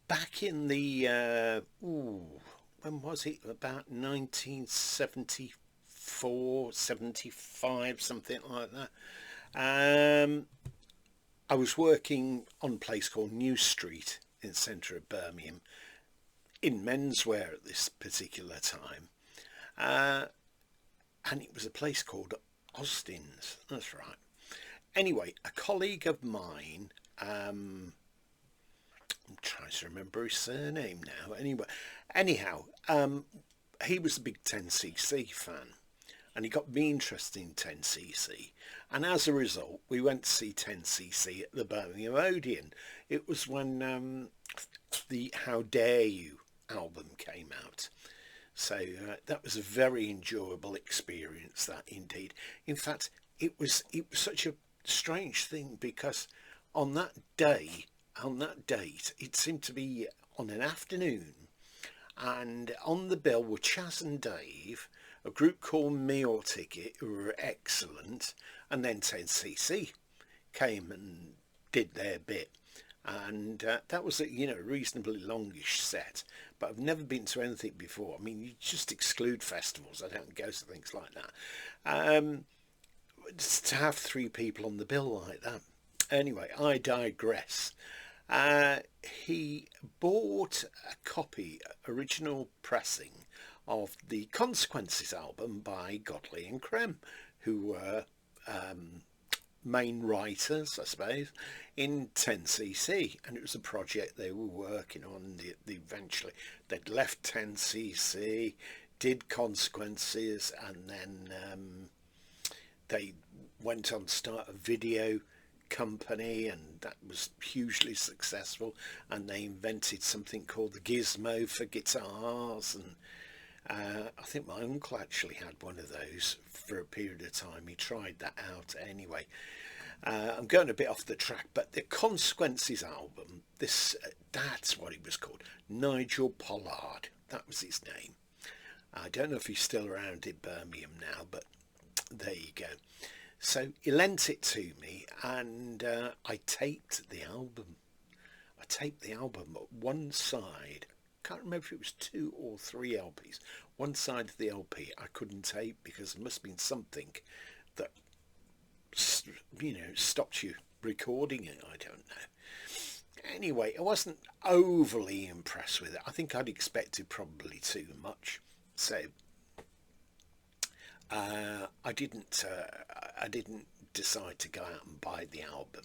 back in the when was it? About 1974, 75, something like that. Um, I was working on a place called New Street in the centre of Birmingham in menswear at this particular time. Uh, and it was a place called Austin's. That's right. Anyway, a colleague of mine, I'm trying to remember his surname now. Anyhow, he was a big 10cc fan, and he got me interested in 10cc. And as a result, we went to see 10cc at the Birmingham Odeon. It was when the How Dare You album came out. So that was a very enjoyable experience, that indeed. In fact, it was such a strange thing because on that day, on that date, it seemed to be on an afternoon, and on the bill were Chaz and Dave, a group called Meal Ticket, who were excellent, and then 10cc came and did their bit. And that was a reasonably longish set, but I've never been to anything before. I mean, you just exclude festivals. I don't go to things like that. Just to have three people on the bill like that. Anyway, I digress. He bought a copy, original pressing, of the Consequences album by Godley and Creme, who were main writers, I suppose, in 10cc, and it was a project they were working on. Eventually, they'd left 10cc, did Consequences, and then they went on to start a video company, and that was hugely successful. And they invented something called the Gizmo for guitars, and I think my uncle actually had one of those for a period of time. He tried that out anyway. I'm going a bit off the track, but the Consequences album, that's what it was called. Nigel Pollard, that was his name. I don't know if he's still around in Birmingham now, but there you go. So he lent it to me, and I taped the album. But one side, can't remember if it was 2 or 3 LPs. One side of the LP I couldn't tape because there must have been something that, stopped you recording it. I don't know. Anyway, I wasn't overly impressed with it. I think I'd expected probably too much. So I didn't decide to go out and buy the album.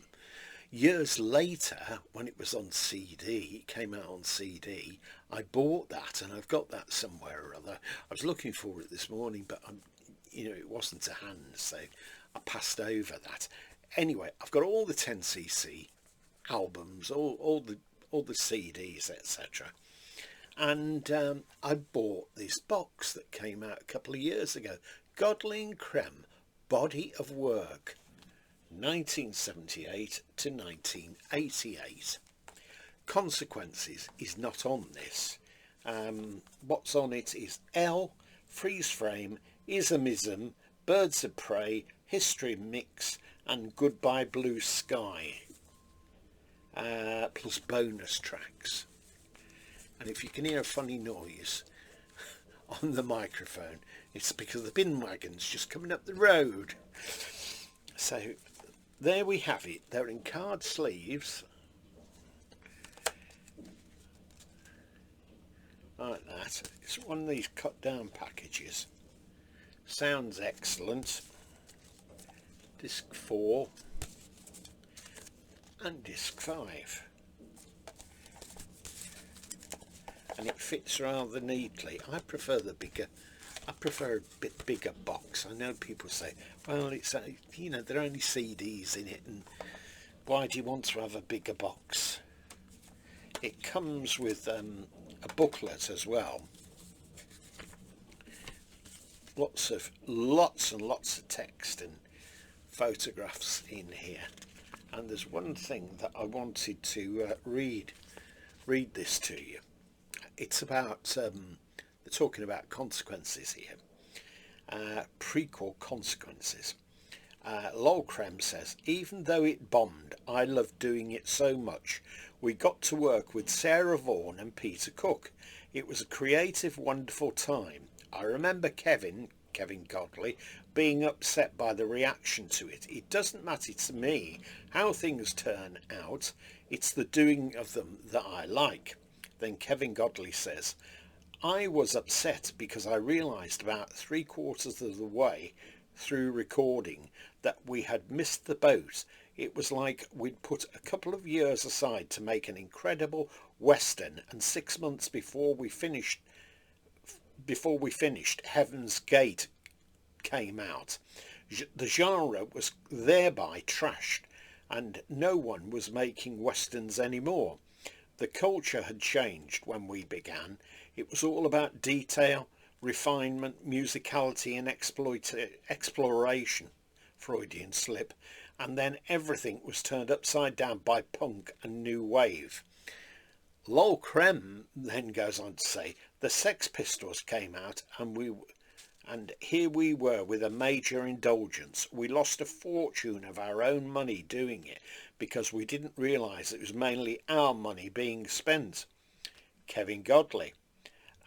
Years later, when it was on CD, it came out on CD, I bought that, and I've got that somewhere or other. I was looking for it this morning, but it wasn't to hand, so I passed over that. Anyway, I've got all the 10cc albums, all the CDs, etc. And I bought this box that came out a couple of years ago, Godley and Creme, Body of Work, 1978 to 1988. Consequences is not on this. What's on it is L, Freeze Frame, Ismism, Birds of Prey, History Mix, and Goodbye Blue Sky, plus bonus tracks. And if you can hear a funny noise on the microphone, it's because the bin wagon's just coming up the road. So there we have it. They're in card sleeves like that. It's one of these cut down packages. Sounds excellent. Disc 4 and disc 5. And it fits rather neatly. I prefer a bit bigger box. I know people say, well, it's there are only CDs in it, and why do you want to have a bigger box? It comes with a booklet as well. Lots and lots of text and photographs in here. And there's one thing that I wanted to read this to you. It's about they're talking about consequences here. Prequel Consequences. Lol Creme says, even though it bombed, I loved doing it so much. We got to work with Sarah Vaughan and Peter Cook. It was a creative, wonderful time. I remember Kevin Godley, being upset by the reaction to it. It doesn't matter to me how things turn out. It's the doing of them that I like. Then Kevin Godley says, I was upset because I realised about 3/4 of the way through recording that we had missed the boat. It was like we'd put a couple of years aside to make an incredible western, and 6 months before we finished, Heaven's Gate came out. The genre was thereby trashed, and no one was making westerns anymore. The culture had changed when we began. It was all about detail, refinement, musicality and exploration. Freudian slip. And then everything was turned upside down by punk and new wave. Lol Creme then goes on to say, the Sex Pistols came out and here we were with a major indulgence. We lost a fortune of our own money doing it because we didn't realise it was mainly our money being spent. Kevin Godley.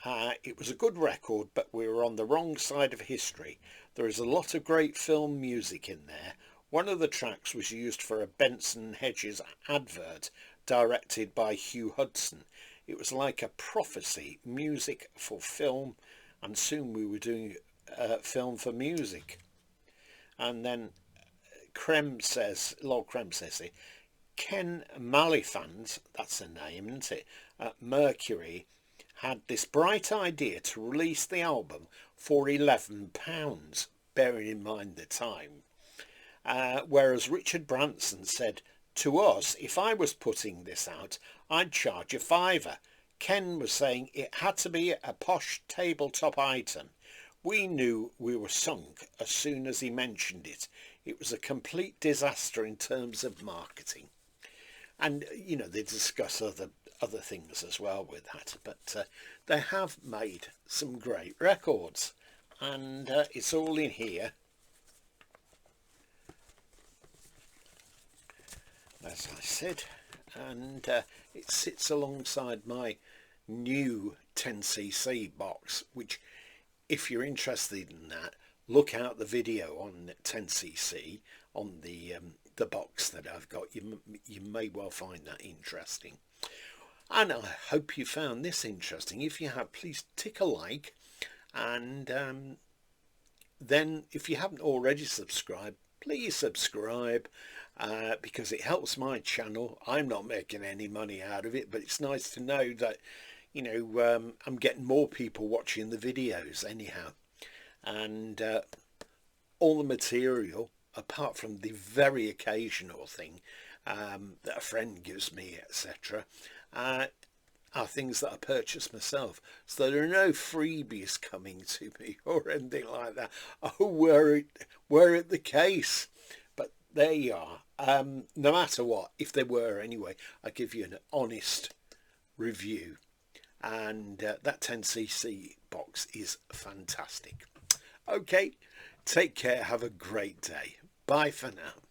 It was a good record, but we were on the wrong side of history. There is a lot of great film music in there. One of the tracks was used for a Benson Hedges advert directed by Hugh Hudson. It was like a prophecy, music for film, and soon we were doing film for music. And then Lord Creme says it, Ken Malifant, that's a name, isn't it, at Mercury, had this bright idea to release the album for £11, bearing in mind the time. Whereas Richard Branson said, to us, if I was putting this out, I'd charge a £5. Ken was saying it had to be a posh tabletop item. We knew we were sunk as soon as he mentioned it. It was a complete disaster in terms of marketing. And, you know, they discuss other things as well with that. But they have made some great records. And it's all in here. As I said, and it sits alongside my new 10cc box, which, if you're interested in that, look out the video on 10cc on the box that I've got. You may well find that interesting, and I hope you found this interesting. If you have, please tick a like, and then if you haven't already subscribed, please subscribe. Because it helps my channel. I'm not making any money out of it, but it's nice to know that, you know, I'm getting more people watching the videos anyhow. And all the material, apart from the very occasional thing that a friend gives me, etc., are things that I purchase myself. So there are no freebies coming to me or anything like that. Oh, were it the case. There you are. No matter what, if there were anyway, I give you an honest review. And that 10cc box is fantastic. Okay, take care. Have a great day. Bye for now.